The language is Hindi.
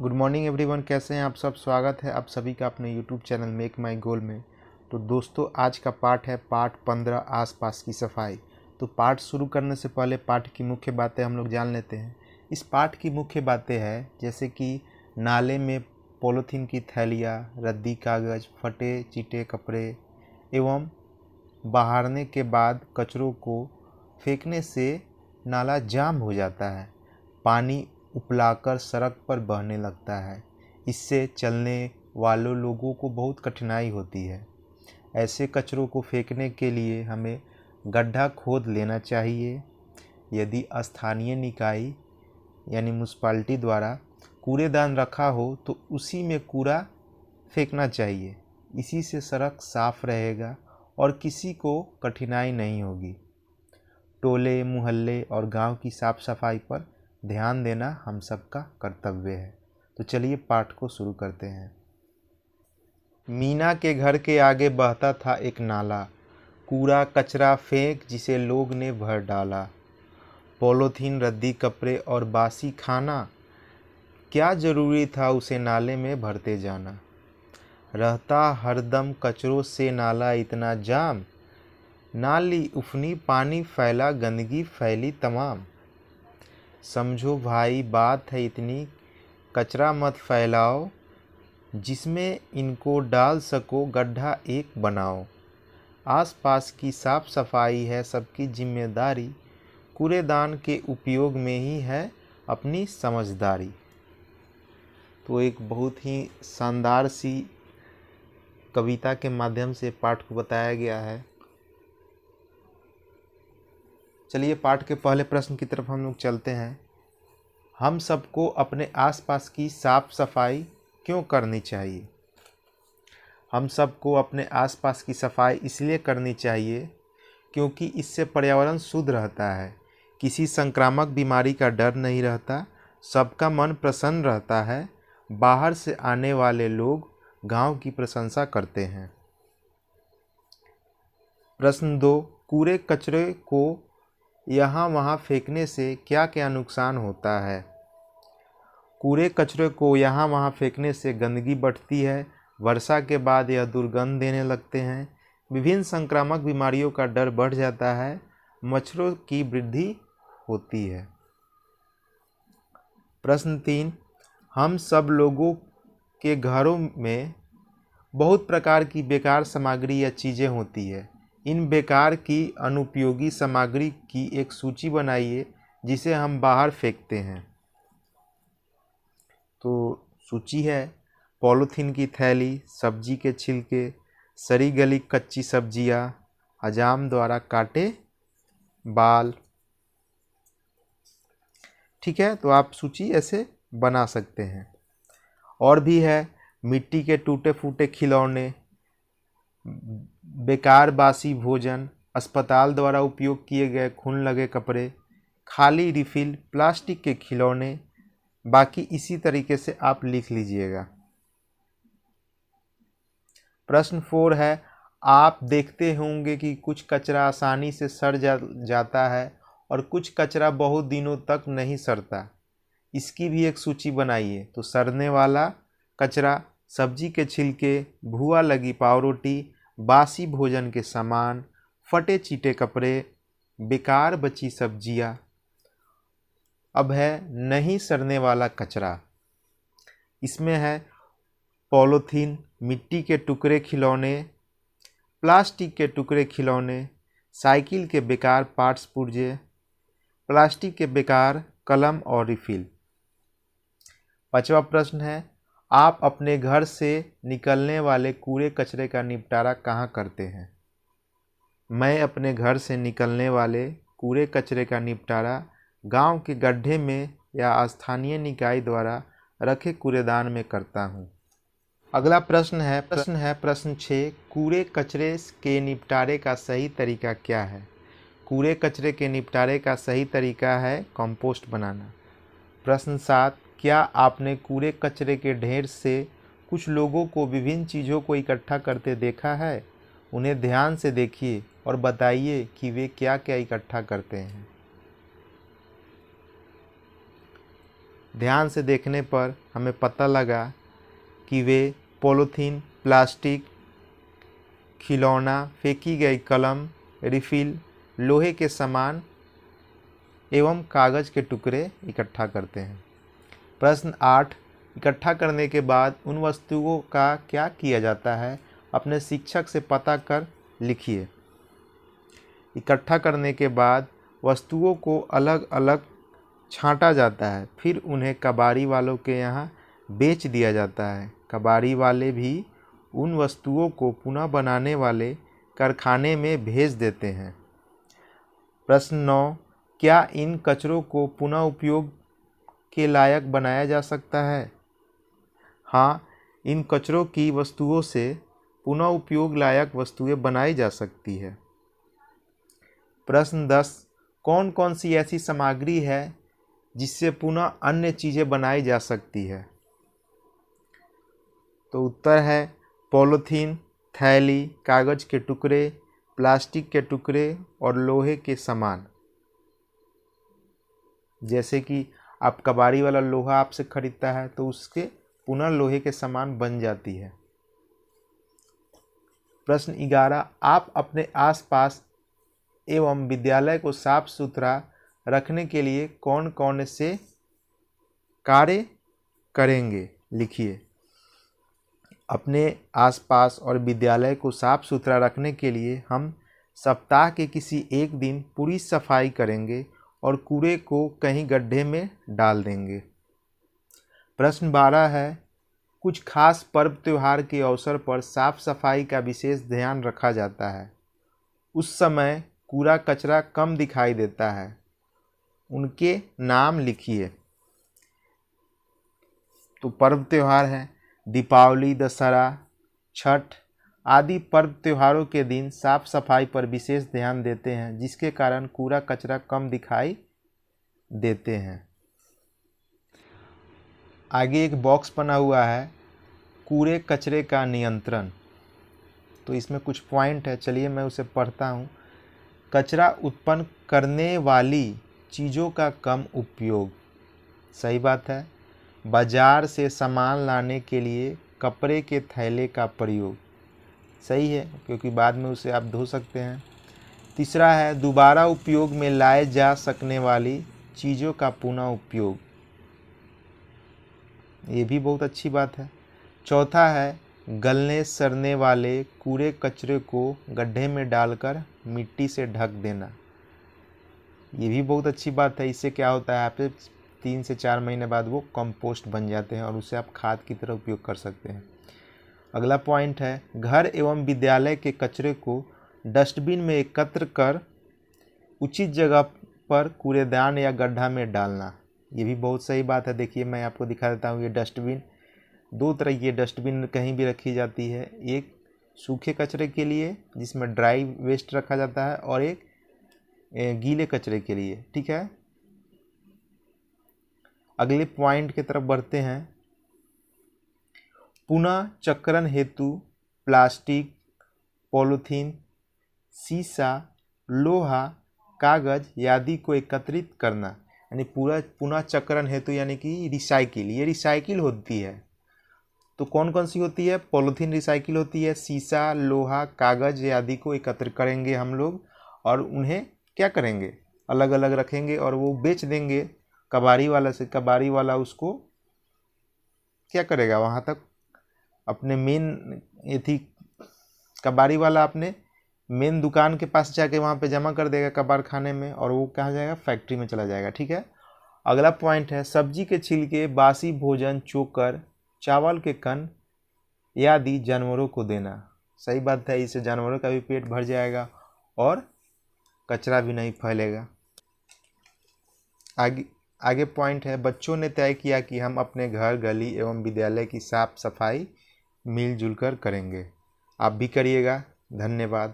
गुड मॉर्निंग एवरीवन, कैसे हैं आप सब। स्वागत है आप सभी का अपने यूट्यूब चैनल मेक माई गोल में। तो दोस्तों, आज का पाठ है पाठ 15 आसपास की सफाई। तो पाठ शुरू करने से पहले पाठ की मुख्य बातें हम लोग जान लेते हैं। इस पाठ की मुख्य बातें हैं जैसे कि नाले में पॉलीथीन की थैलियाँ, रद्दी कागज़, फटे चिटे कपड़े एवं बहारने के बाद कचरों को फेंकने से नाला जाम हो जाता है। पानी उपलाकर सड़क पर बहने लगता है। इससे चलने वालों लोगों को बहुत कठिनाई होती है। ऐसे कचरों को फेंकने के लिए हमें गड्ढा खोद लेना चाहिए। यदि स्थानीय निकाय यानी म्यूनसिपालिटी द्वारा कूड़ेदान रखा हो तो उसी में कूड़ा फेंकना चाहिए। इसी से सड़क साफ रहेगा और किसी को कठिनाई नहीं होगी। टोले मोहल्ले और गांव की साफ सफाई पर ध्यान देना हम सबका कर्तव्य है। तो चलिए पाठ को शुरू करते हैं। मीना के घर के आगे बहता था एक नाला, कूड़ा कचरा फेंक जिसे लोग ने भर डाला। पॉलीथीन, रद्दी कपड़े और बासी खाना, क्या जरूरी था उसे नाले में भरते जाना। रहता हरदम कचरों से नाला इतना जाम, नाली उफनी पानी फैला गंदगी फैली तमाम। समझो भाई बात है इतनी, कचरा मत फैलाओ, जिसमें इनको डाल सको गड्ढा एक बनाओ। आसपास की साफ सफाई है सबकी जिम्मेदारी, कूड़ेदान के उपयोग में ही है अपनी समझदारी। तो एक बहुत ही शानदार सी कविता के माध्यम से पाठ को बताया गया है। चलिए पाठ के पहले प्रश्न की तरफ हम लोग चलते हैं। हम सबको अपने आसपास की साफ सफाई क्यों करनी चाहिए। हम सबको अपने आसपास की सफाई इसलिए करनी चाहिए क्योंकि इससे पर्यावरण शुद्ध रहता है, किसी संक्रामक बीमारी का डर नहीं रहता, सबका मन प्रसन्न रहता है, बाहर से आने वाले लोग गांव की प्रशंसा करते हैं। प्रश्न 2, कूड़े कचरे को यहाँ वहाँ फेंकने से क्या क्या नुकसान होता है। कूड़े कचरे को यहाँ वहाँ फेंकने से गंदगी बढ़ती है, वर्षा के बाद यह दुर्गंध देने लगते हैं, विभिन्न संक्रामक बीमारियों का डर बढ़ जाता है, मच्छरों की वृद्धि होती है। प्रश्न 3, हम सब लोगों के घरों में बहुत प्रकार की बेकार सामग्री या चीज़ें होती है। इन बेकार की अनुपयोगी सामग्री की एक सूची बनाइए जिसे हम बाहर फेंकते हैं। तो सूची है पॉलीथीन की थैली, सब्जी के छिलके, सड़ी गली कच्ची सब्जियां, हजाम द्वारा काटे बाल। ठीक है, तो आप सूची ऐसे बना सकते हैं। और भी है मिट्टी के टूटे फूटे खिलौने, बेकार बासी भोजन, अस्पताल द्वारा उपयोग किए गए खून लगे कपड़े, खाली रिफिल, प्लास्टिक के खिलौने। बाकी इसी तरीके से आप लिख लीजिएगा। प्रश्न 4 है, आप देखते होंगे कि कुछ कचरा आसानी से सड़ जाता है और कुछ कचरा बहुत दिनों तक नहीं सड़ता। इसकी भी एक सूची बनाइए। तो सड़ने वाला कचरा, सब्जी के छिलके, भुआ लगी पाव रोटी, बासी भोजन के सामान, फटे चीटे कपड़े, बेकार बची सब्जियां। अब है नहीं सड़ने वाला कचरा। इसमें है पॉलीथीन, मिट्टी के टुकड़े खिलौने, प्लास्टिक के टुकड़े खिलौने, साइकिल के बेकार पार्ट्स पुर्जे, प्लास्टिक के बेकार कलम और रिफिल। 5वां प्रश्न है, आप अपने घर से निकलने वाले कूड़े कचरे का निपटारा कहाँ करते हैं। मैं अपने घर से निकलने वाले कूड़े कचरे का निपटारा गांव के गड्ढे में या स्थानीय निकाय द्वारा रखे कूड़ेदान में करता हूं। अगला प्रश्न है प्रश्न 6, कूड़े कचरे के निपटारे का सही तरीका क्या है। कूड़े कचरे के निपटारे का सही तरीका है कंपोस्ट बनाना। प्रश्न 7, क्या आपने कूड़े कचरे के ढेर से कुछ लोगों को विभिन्न चीज़ों को इकट्ठा करते देखा है। उन्हें ध्यान से देखिए और बताइए कि वे क्या क्या इकट्ठा करते हैं। ध्यान से देखने पर हमें पता लगा कि वे पॉलीथीन, प्लास्टिक, खिलौना, फेंकी गई कलम, रिफिल, लोहे के सामान एवं कागज़ के टुकड़े इकट्ठा करते हैं। प्रश्न 8, इकट्ठा करने के बाद उन वस्तुओं का क्या किया जाता है? अपने शिक्षक से पता कर लिखिए। इकट्ठा करने के बाद वस्तुओं को अलग अलग छांटा जाता है, फिर उन्हें कबाड़ी वालों के यहाँ बेच दिया जाता है। कबाड़ी वाले भी उन वस्तुओं को पुनः बनाने वाले कारखाने में भेज देते हैं। प्रश्न 9, क्या इन कचरों को पुनः उपयोग के लायक बनाया जा सकता है? हाँ, इन कचरों की वस्तुओं से पुनः उपयोग लायक वस्तुएं बनाई जा सकती है। प्रश्न 10, कौन कौन सी ऐसी सामग्री है जिससे पुनः अन्य चीज़ें बनाई जा सकती है? तो उत्तर है पॉलीथीन, थैली, कागज़ के टुकड़े, प्लास्टिक के टुकड़े और लोहे के सामान। जैसे कि आप कबाड़ी वाला लोहा आपसे खरीदता है तो उसके पुनः लोहे के सामान बन जाती है। प्रश्न 11, आप अपने आसपास एवं विद्यालय को साफ सुथरा रखने के लिए कौन कौन से कार्य करेंगे? लिखिए। अपने आसपास और विद्यालय को साफ सुथरा रखने के लिए हम सप्ताह के किसी एक दिन पूरी सफाई करेंगे और कूड़े को कहीं गड्ढे में डाल देंगे। प्रश्न 12 है, कुछ खास पर्व त्योहार के अवसर पर साफ सफाई का विशेष ध्यान रखा जाता है। उस समय कूड़ा कचरा कम दिखाई देता है। उनके नाम लिखिए। तो पर्व त्योहार हैं दीपावली, दशहरा, छठ आदि पर्व त्योहारों के दिन साफ सफाई पर विशेष ध्यान देते हैं, जिसके कारण कूड़ा कचरा कम दिखाई देते हैं। आगे एक बॉक्स बना हुआ है, कूड़े कचरे का नियंत्रण। तो इसमें कुछ पॉइंट है, चलिए मैं उसे पढ़ता हूँ। कचरा उत्पन्न करने वाली चीज़ों का कम उपयोग, सही बात है। बाजार से सामान लाने के लिए कपड़े के थैले का प्रयोग, सही है, क्योंकि बाद में उसे आप धो सकते हैं। तीसरा है दोबारा उपयोग में लाए जा सकने वाली चीज़ों का पुनः उपयोग, ये भी बहुत अच्छी बात है। चौथा है गलने सड़ने वाले कूड़े कचरे को गड्ढे में डालकर मिट्टी से ढक देना, ये भी बहुत अच्छी बात है। इससे क्या होता है, आपके 3 से 4 महीने बाद वो कंपोस्ट बन जाते हैं और उसे आप खाद की तरह उपयोग कर सकते हैं। अगला पॉइंट है घर एवं विद्यालय के कचरे को डस्टबिन में एकत्र कर उचित जगह पर कूड़ेदान या गड्ढा में डालना, ये भी बहुत सही बात है। देखिए मैं आपको दिखा देता हूँ, ये डस्टबिन, 2 तरह की डस्टबिन कहीं भी रखी जाती है। एक सूखे कचरे के लिए जिसमें ड्राई वेस्ट रखा जाता है और एक गीले कचरे के लिए, ठीक है। अगले पॉइंट की तरफ बढ़ते हैं। पुनः चक्रण हेतु प्लास्टिक, पॉलीथीन, शीशा, लोहा, कागज आदि को एकत्रित करना, यानी पूरा पुनः चक्रण हेतु यानी कि रिसाइकिल, ये रिसाइकिल होती है। तो कौन कौन सी होती है? पॉलीथीन रिसाइकिल होती है, शीशा, लोहा, कागज आदि को एकत्र करेंगे हम लोग और उन्हें क्या करेंगे, अलग अलग रखेंगे और वो बेच देंगे कबाड़ी वाला से। कबाड़ी वाला उसको क्या करेगा, वहाँ तक अपने मेन थी कबाड़ी वाला अपने मेन दुकान के पास जाके वहाँ पे जमा कर देगा कबाड़ खाने में, और वो कहाँ जाएगा, फैक्ट्री में चला जाएगा, ठीक है। अगला पॉइंट है सब्जी के छिलके, बासी भोजन, चोकर, चावल के कण आदि जानवरों को देना, सही बात है। इससे जानवरों का भी पेट भर जाएगा और कचरा भी नहीं फैलेगा। आगे पॉइंट है बच्चों ने तय किया कि हम अपने घर, गली एवं विद्यालय की साफ सफाई मिलजुल कर करेंगे। आप भी करिएगा। धन्यवाद।